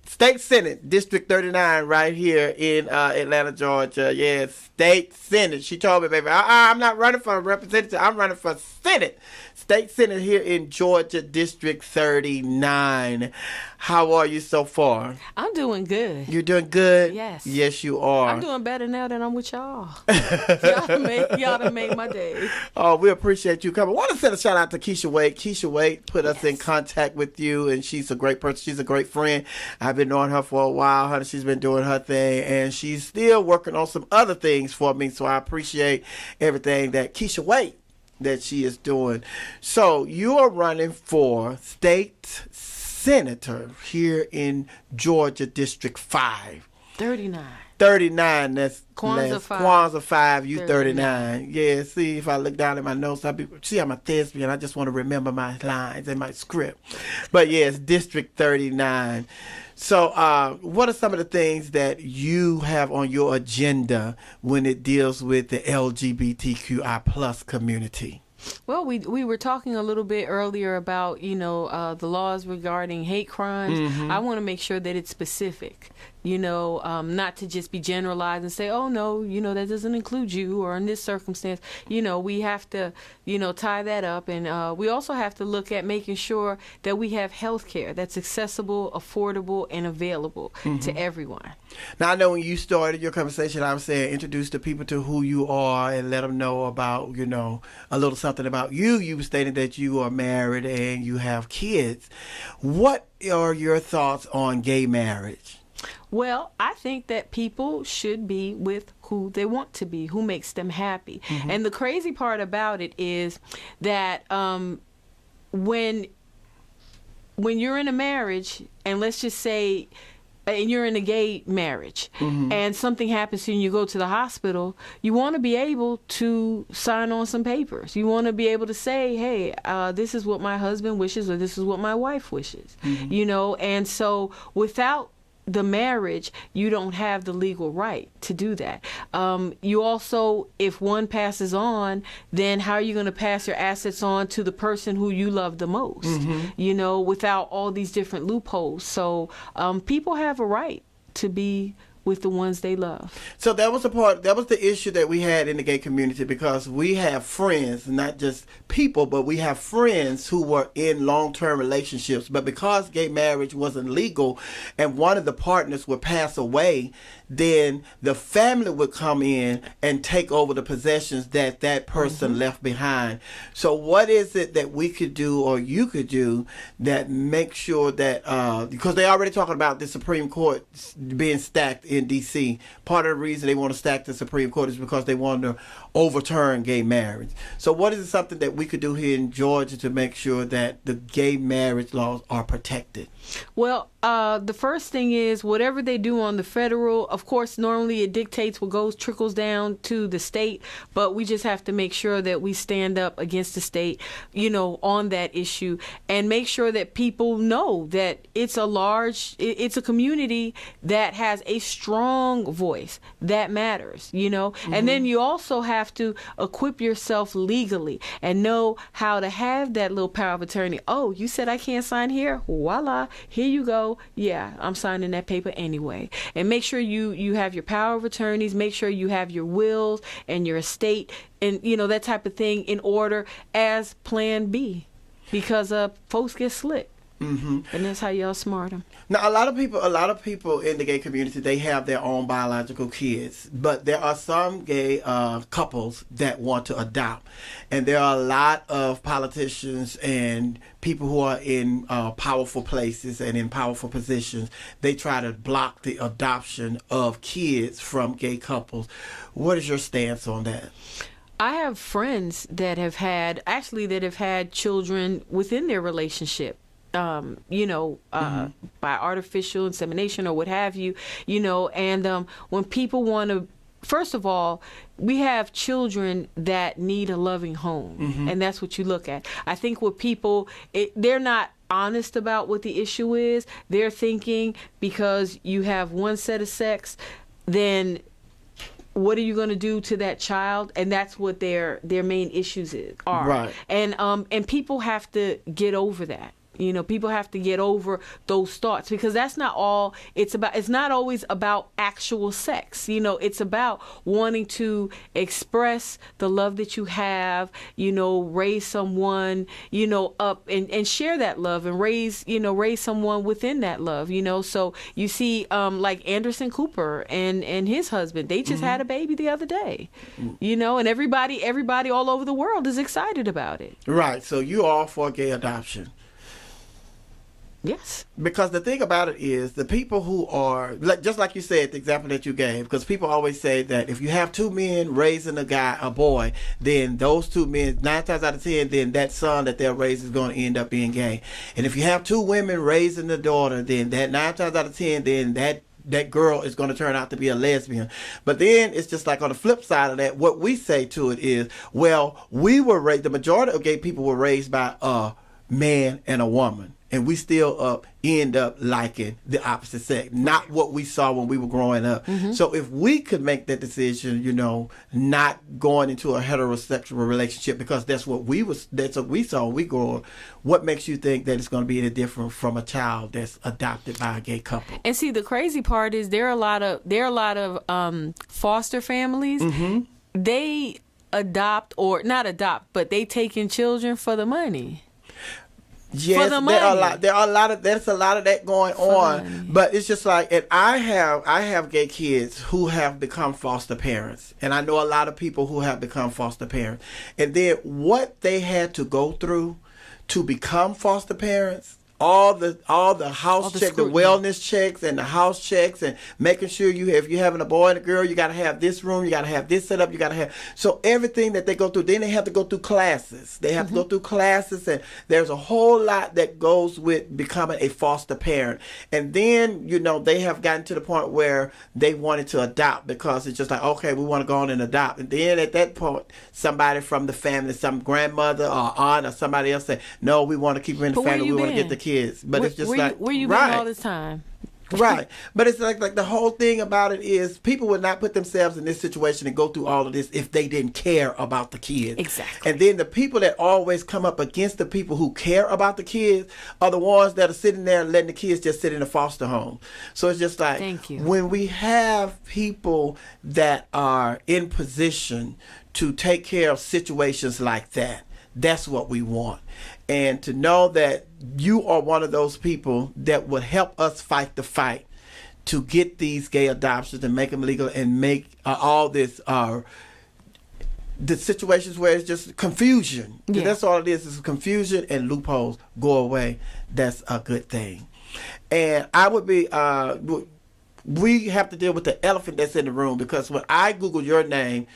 State Senate, District 39, right here in Atlanta, Georgia. Yeah, State Senate. She told me, baby, I'm not running for a representative. I'm running for Senate. State Senate here in Georgia, District 39. How are you so far? I'm doing good. You're doing good? Yes. Yes, you are. I'm doing better now that I'm with y'all. Y'all done made my day. Oh, we appreciate you coming. I want to send a shout out to Keisha Wade. Keisha Wade put us in contact with you, and she's a great person. She's a great friend. I've been knowing her for a while, honey. She's been doing her thing, and she's still working on some other things for me, so I appreciate everything that Keisha Wade that she is doing. So you are running for State Senator here in Georgia, District 5. 39. 39, that's Kwanza 5. Kwanza 5, you 39. Yeah, see, if I look down at my notes, see, I'm a thespian. I just want to remember my lines and my script. But yes, District 39. So what are some of the things that you have on your agenda when it deals with the LGBTQI plus community? Well, we were talking a little bit earlier about, the laws regarding hate crimes. Mm-hmm. I want to make sure that it's specific, not to just be generalized and say, oh, no, that doesn't include you or in this circumstance. We have to, tie that up. And we also have to look at making sure that we have health care that's accessible, affordable, and available to everyone. Now, I know when you started your conversation, I was saying introduce the people to who you are and let them know about, a little something about you. You were stating that you are married and you have kids. What are your thoughts on gay marriage? Well, I think that people should be with who they want to be, who makes them happy. Mm-hmm. And the crazy part about it is that when you're in a marriage, and let's just say, and you're in a gay marriage, and something happens to you and you go to the hospital, you want to be able to sign on some papers. You want to be able to say, hey, this is what my husband wishes or this is what my wife wishes, and so without the marriage, you don't have the legal right to do that. You also, if one passes on, then how are you going to pass your assets on to the person who you love the most, without all these different loopholes. So people have a right to be with the ones they love. So that was the issue that we had in the gay community, because we have friends, not just people, but we have friends who were in long-term relationships. But because gay marriage wasn't legal and one of the partners would pass away, then the family would come in and take over the possessions that person left behind. So what is it that we could do or you could do that make sure that, because they're already talking about the Supreme Court being stacked in D.C. Part of the reason they want to stack the Supreme Court is because they want to overturn gay marriage. So what is something that we could do here in Georgia to make sure that the gay marriage laws are protected? Well, The first thing is whatever they do on the federal, of course, normally it dictates what trickles down to the state, but we just have to make sure that we stand up against the state, on that issue, and make sure that people know that it's a community that has a strong voice that matters, and then you also have to equip yourself legally and know how to have that little power of attorney. Oh, you said I can't sign here? Voila, here you go. Yeah, I'm signing that paper anyway. And make sure you have your power of attorneys, make sure you have your wills and your estate and, that type of thing in order as plan B, because folks get slick. Mm-hmm. And that's how y'all smart them. Now, a lot of people in the gay community, they have their own biological kids, but there are some gay couples that want to adopt, and there are a lot of politicians and people who are in powerful places and in powerful positions. They try to block the adoption of kids from gay couples. What is your stance on that? I have friends that have had children within their relationship. By artificial insemination or what have you, and when people want to, first of all, we have children that need a loving home, and that's what you look at. I think with people, they're not honest about what the issue is. They're thinking because you have one set of sex, then what are you going to do to that child? And that's what their main issues are. Right. And people have to get over that. People have to get over those thoughts, because that's not all it's about. It's not always about actual sex. It's about wanting to express the love that you have, raise someone, up and share that love and raise someone within that love, So you see, like Anderson Cooper and his husband, they just had a baby the other day, and everybody all over the world is excited about it. Right. So you are for gay adoption. Yes. Because the thing about it is, the people who are, just like you said, the example that you gave, because people always say that if you have two men raising a boy, then those two men, 9 times out of 10, then that son that they'll raise is going to end up being gay. And if you have two women raising the daughter, then that 9 times out of 10, then that girl is going to turn out to be a lesbian. But then it's just like on the flip side of that, what we say to it is, well, the majority of gay people were raised by a man and a woman. And we still end up liking the opposite sex, not what we saw when we were growing up. Mm-hmm. So if we could make that decision, not going into a heterosexual relationship, because that's what we saw when we grew up, what makes you think that it's going to be any different from a child that's adopted by a gay couple? And see, the crazy part is there are a lot of foster families. Mm-hmm. They adopt, or not adopt, but they take in children for the money. Yes, there's a lot of that going on, but it's just like, and I have gay kids who have become foster parents, and I know a lot of people who have become foster parents, and then what they had to go through to become foster parents. All the house check, the wellness checks and the house checks, and making sure if you're having a boy and a girl, you got to have this room, you got to have this set up, you got to have, so everything that they go through, then they have to go through classes. They have to go through classes, and there's a whole lot that goes with becoming a foster parent. And then, they have gotten to the point where they wanted to adopt, because it's just like, okay, we want to go on and adopt. And then at that point, somebody from the family, some grandmother or aunt or somebody else say, no, we want to keep her in the family, we want to get the kids. But it's just where you been all this time? Right. But it's like the whole thing about it is, people would not put themselves in this situation and go through all of this if they didn't care about the kids. Exactly. And then the people that always come up against the people who care about the kids are the ones that are sitting there and letting the kids just sit in a foster home. So it's just like, thank you. When we have people that are in position to take care of situations like that, that's what we want. And to know that you are one of those people that would help us fight the fight to get these gay adoptions and make them legal, and make all this the situations where it's just confusion. Yeah. That's all it is confusion, and loopholes go away. That's a good thing. And I would be we have to deal with the elephant that's in the room, because when I Google your name,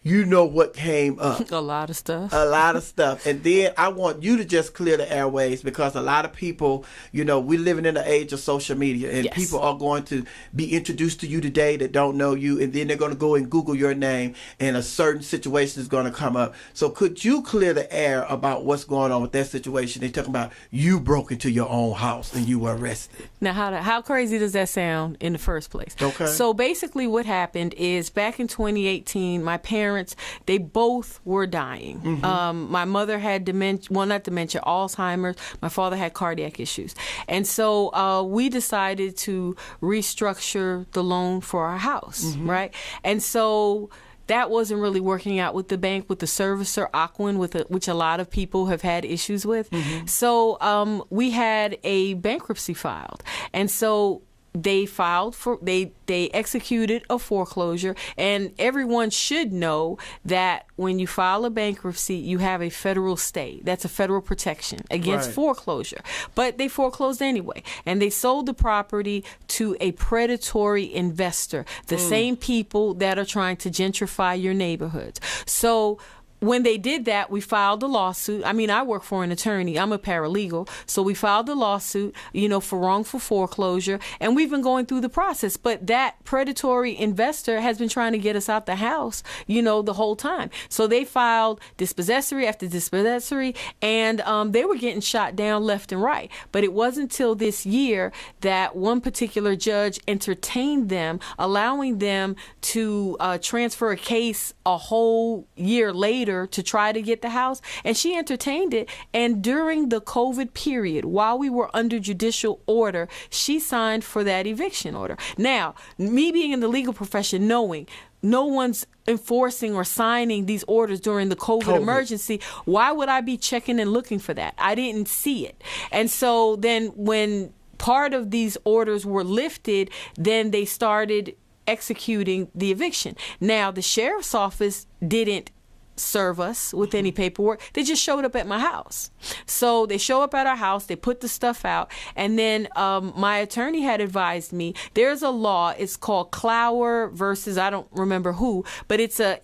you know what came up. A lot of stuff. A lot of stuff. And then I want you to just clear the airways, because a lot of people, you know, we're living in the age of social media, and people are going to be introduced to you today that don't know you, and then they're going to go and Google your name, and a certain situation is going to come up. So could you clear the air about what's going on with that situation? They're talking about you broke into your own house and you were arrested. Now, how crazy does that sound in the first place? Okay. So basically what happened is back in 2018, my parents, they both were dying. My mother had dementia, well, not dementia, Alzheimer's. My father had cardiac issues. And so we decided to restructure the loan for our house, right? And so that wasn't really working out with the bank, with the servicer, Aquin, which a lot of people have had issues with. So we had a bankruptcy filed. And so they filed for, they executed a foreclosure, and everyone should know that when you file a bankruptcy, you have a federal stay. That's a federal protection against foreclosure. But they foreclosed anyway, and they sold the property to a predatory investor, the same people that are trying to gentrify your neighborhoods. So when they did that, we filed a lawsuit. I mean, I work for an attorney. I'm a paralegal. So we filed a lawsuit, you know, for wrongful foreclosure. And we've been going through the process. But that predatory investor has been trying to get us out the house, you know, the whole time. So they filed dispossessory after dispossessory, and they were getting shot down left and right. But it wasn't until this year that one particular judge entertained them, allowing them to transfer a case a whole year later to try to get the house, and she entertained it. And during the COVID period, while we were under judicial order, she signed for that eviction order. Now, me being in the legal profession, knowing no one's enforcing or signing these orders during the COVID emergency, why would I be checking and looking for that? I didn't see it. And so then when part of these orders were lifted, then they started executing the eviction. Now, the sheriff's office didn't serve us with any paperwork. They just showed up at my house. So they show up at our house, they put the stuff out, and then my attorney had advised me there's a law, it's called Clower versus I don't remember who, but it's a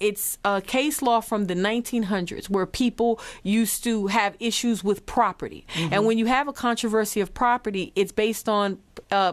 case law from the 1900s where people used to have issues with property. And when you have a controversy of property, it's based on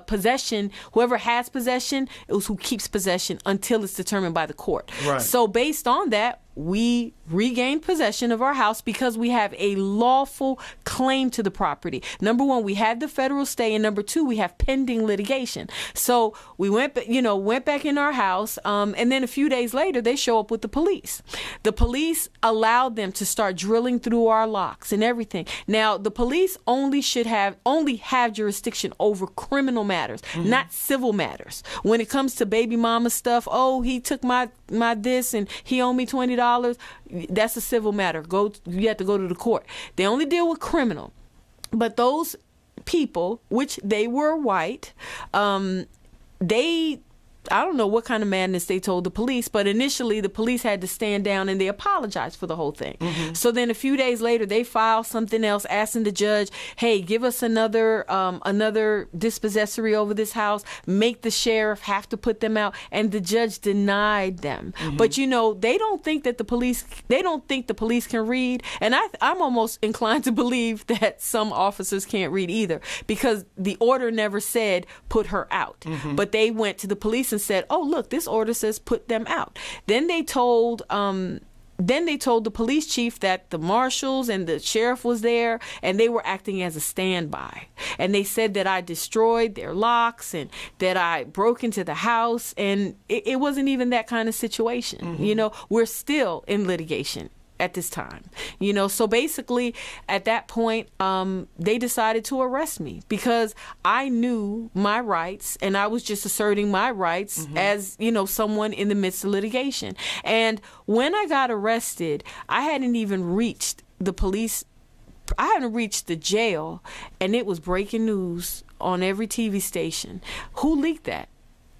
possession. Whoever has possession is who keeps possession until it's determined by the court. Right. So based on that, we regained possession of our house because we have a lawful claim to the property. Number one, we had the federal stay, and number two, we have pending litigation. So we went back in our house, and then a few days later, they show up with the police. The police allowed them to start drilling through our locks and everything. Now, the police only have jurisdiction over criminal matters, not civil matters. When it comes to baby mama stuff, oh, he took my this and he owed me $20. That's a civil matter. You have to go to the court. They only deal with criminal. But those people, which they were white, I don't know what kind of madness they told the police, but initially the police had to stand down and they apologized for the whole thing. So then a few days later, they filed something else asking the judge, hey, give us another dispossessory over this house, make the sheriff have to put them out, and the judge denied them. But you know, they don't think the police can read, and I'm almost inclined to believe that some officers can't read either, because the order never said put her out. But they went to the police and said, oh, look, this order says put them out. Then they told the police chief that the marshals and the sheriff was there, and they were acting as a standby. And they said that I destroyed their locks and that I broke into the house, and it wasn't even that kind of situation. You know, we're still in litigation at this time, you know. So basically at that point, they decided to arrest me because I knew my rights, and I was just asserting my rights as, you know, someone in the midst of litigation. And when I got arrested, I hadn't even reached the police. I hadn't reached the jail, and it was breaking news on every TV station. Who leaked that?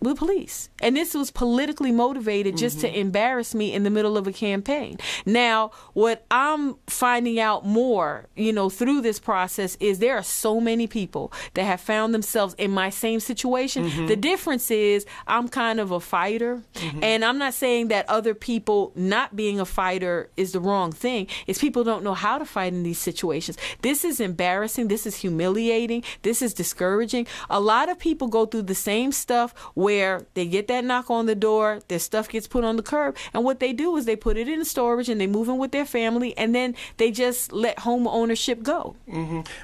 with police. And this was politically motivated just to embarrass me in the middle of a campaign. Now, what I'm finding out more, through this process is there are so many people that have found themselves in my same situation. The difference is I'm kind of a fighter. And I'm not saying that other people not being a fighter is the wrong thing. It's people don't know how to fight in these situations. This is embarrassing. This is humiliating. This is discouraging. A lot of people go through the same stuff where they get that knock on the door, their stuff gets put on the curb, and what they do is they put it in storage and they move in with their family, and then they just let home ownership go.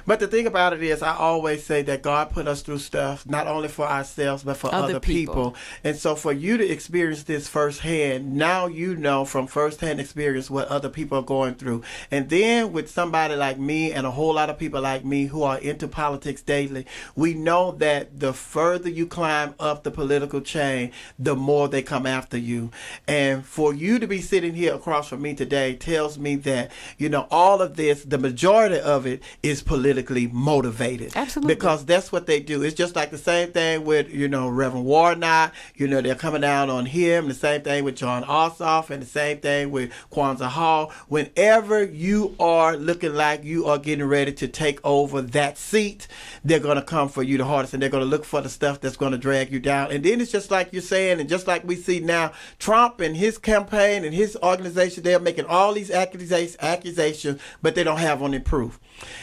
But the thing about it is, I always say that God put us through stuff, not only for ourselves, but for other people. And so for you to experience this firsthand, now you know from firsthand experience what other people are going through. And then with somebody like me and a whole lot of people like me who are into politics daily, we know that the further you climb up the political chain, the more they come after you. And for you to be sitting here across from me today tells me that, all of this, the majority of it is politically motivated. Absolutely. Because that's what they do. It's just like the same thing with, Reverend Warnock. They're coming down on him. The same thing with John Ossoff, and the same thing with Kwanza Hall. Whenever you are looking like you are getting ready to take over that seat, they're going to come for you the hardest, and they're going to look for the stuff that's going to drag you down. And then it's just like you're saying, and just like we see now, Trump and his campaign and his organization, they're making all these accusations, but they don't have any proof.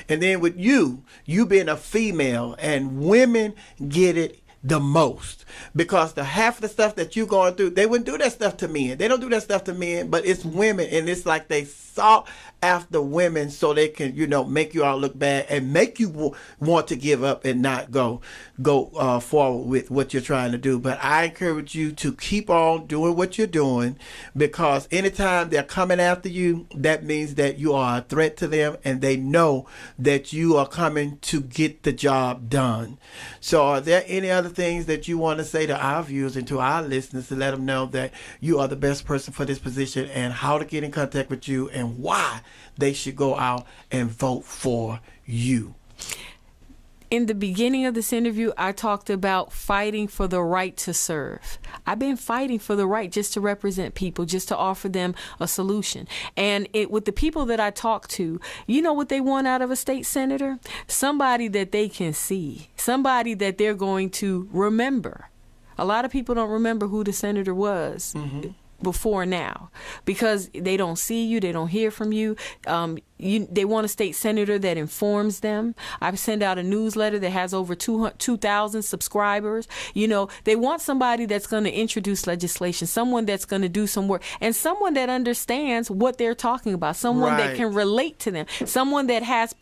And then with you being a female, and women get it the most, because the half of the stuff that you're going through, they wouldn't do that stuff to men. They don't do that stuff to men, but it's women, and it's like they sought after women so they can, make you all look bad and make you want to give up and not go forward with what you're trying to do. But I encourage you to keep on doing what you're doing, because anytime they're coming after you, that means that you are a threat to them, and they know that you are coming to get the job done. So are there any other things that you want to say to our viewers and to our listeners to let them know that you are the best person for this position, and how to get in contact with you, and why they should go out and vote for you? In the beginning of this interview, I talked about fighting for the right to serve. I've been fighting for the right just to represent people, just to offer them a solution. And with the people that I talk to, you know what they want out of a state senator? Somebody that they can see, somebody that they're going to remember. A lot of people don't remember who the senator was before now, because they don't see you, they don't hear from you. They want a state senator that informs them. I send out a newsletter that has over 2,000 subscribers. They want somebody that's going to introduce legislation, someone that's going to do some work, and someone that understands what they're talking about, someone that can relate to them, someone that has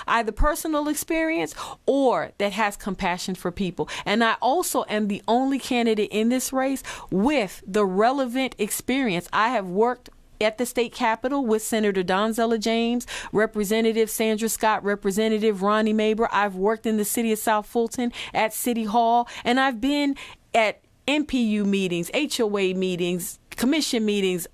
either personal experience or that has compassion for people. And I also am the only candidate in this race with the relevant experience. I have worked at the state capitol with Senator Donzella James, Representative Sandra Scott, Representative Ronnie Maber. I've worked in the city of South Fulton at City Hall, and I've been at MPU meetings, HOA meetings, commission meetings,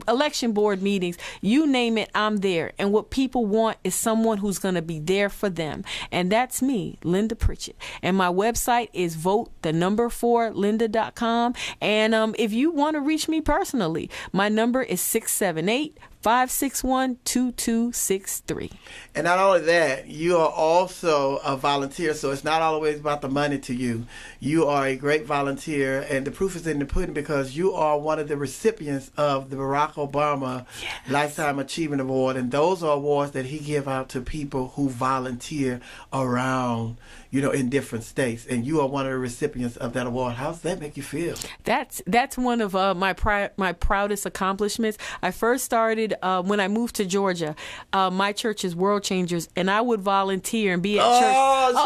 election board meetings, you name it, I'm there. And what people want is someone who's going to be there for them. And that's me, Linda Pritchett. And my website is vote4linda.com. And if you want to reach me personally, my number is 678-561-2263. And not only that, you are also a volunteer, so it's not always about the money to you. You are a great volunteer, and the proof is in the pudding, because you are one of the recipients of the Barack Obama Lifetime Achievement Award, and those are awards that he gives out to people who volunteer around, in different states, and you are one of the recipients of that award. How does that make you feel? That's one of my proudest accomplishments. I first started when I moved to Georgia. My church is World Changers, and I would volunteer and be at church.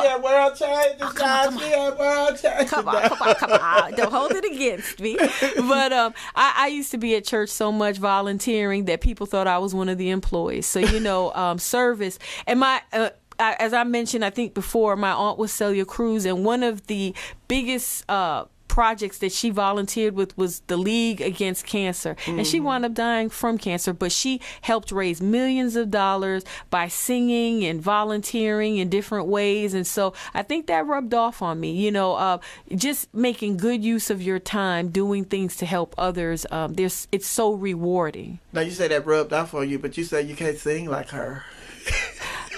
Yeah, World Changers, World Changers. Come on. Don't hold it against me. But I used to be at church so much volunteering that people thought I was one of the employees. So, service. And as I mentioned, I think before, my aunt was Celia Cruz, and one of the biggest projects that she volunteered with was the League Against Cancer. And she wound up dying from cancer, but she helped raise millions of dollars by singing and volunteering in different ways. And so I think that rubbed off on me, just making good use of your time, doing things to help others. It's so rewarding. Now, you say that rubbed off on you, but you say you can't sing like her.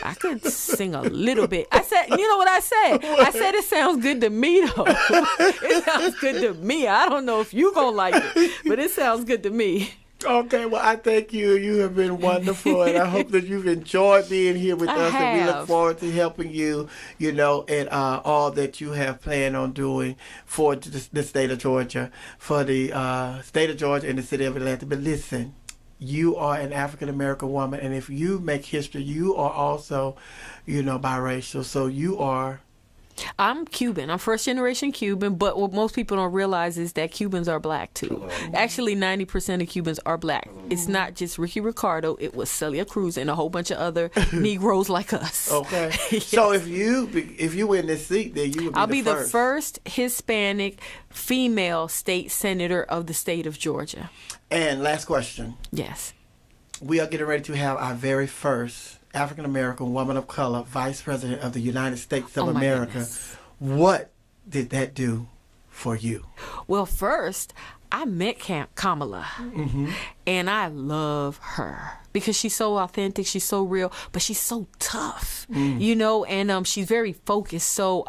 I could sing a little bit. I said, you know what I said? I said it sounds good to me, though. It sounds good to me. I don't know if you gonna like it, but it sounds good to me. Okay, well, I thank you. You have been wonderful, and I hope that you've enjoyed being here with us. And we look forward to helping you, and all that you have planned on doing for the state of Georgia, for the state of Georgia and the city of Atlanta. But listen, you are an African-American woman, and if you make history, you are also, biracial. So you are... I'm Cuban. I'm first generation Cuban, but what most people don't realize is that Cubans are black too. Actually, 90% of Cubans are black. It's not just Ricky Ricardo. It was Celia Cruz and a whole bunch of other Negroes like us. Okay. Yes. So if you win this seat, then you would be I'll be the first Hispanic female state senator of the state of Georgia. And last question. Yes. We are getting ready to have our very first African-American woman of color vice president of the United States of America. Goodness. What did that do for you? Well, first, I met Kamala, and I love her because she's so authentic, she's so real, but she's so tough, and she's very focused. So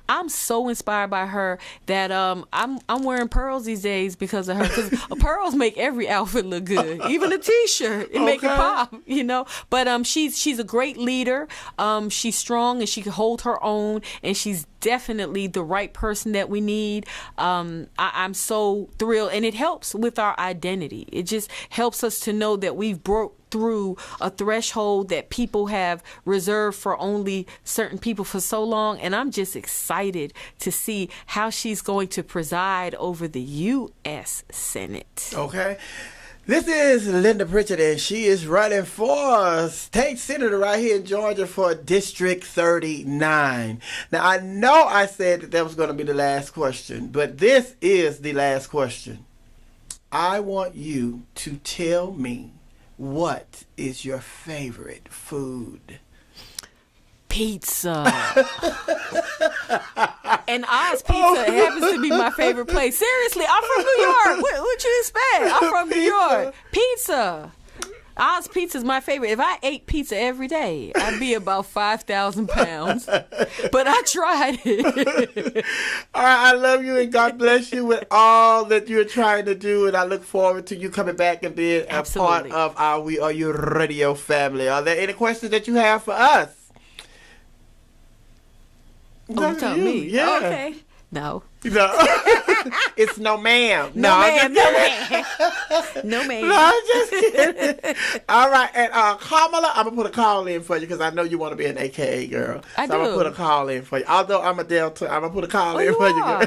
I'm so inspired by her that I'm wearing pearls these days because of her. Because pearls make every outfit look good, even a T-shirt, it make it pop, But she's a great leader. She's strong and she can hold her own, and she's definitely the right person that we need. I'm so thrilled, and it helps with our identity. It just helps us to know that we've broke through a threshold that people have reserved for only certain people for so long, and I'm just excited to see how she's going to preside over the U.S. Senate. Okay. This is Linda Pritchett, and she is running for state senator right here in Georgia for District 39. Now, I know I said that was going to be the last question, but this is the last question. I want you to tell me, what is your favorite food? Pizza. And Oz Pizza happens to be my favorite place. Seriously, I'm from New York. What you expect? I'm from New York. Pizza. Oz Pizza is my favorite. If I ate pizza every day, I'd be about 5,000 pounds. But I tried it. All right, I love you, and God bless you with all that you're trying to do. And I look forward to you coming back and being a part of our We Are Your Radio family. Are there any questions that you have for us? Oh, you tell me. Yeah. Okay. No. No. It's no ma'am. No ma'am. No ma'am. No ma'am. No, I'm just kidding. All right, and Kamala, I'm gonna put a call in for you because I know you want to be an AKA girl. I'm gonna put a call in for you. Although I'm a Delta, I'm gonna put a call in for you, girl.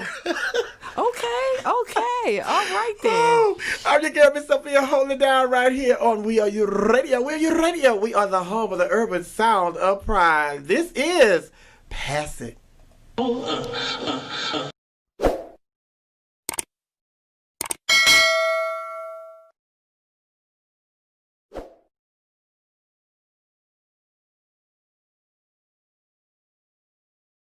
Okay. All right then. Oh, I'm your girl, Miss Sophia, holding down right here on We Are Your Radio. We're Your Radio. We are the home of the urban sound of pride. This is Pass It.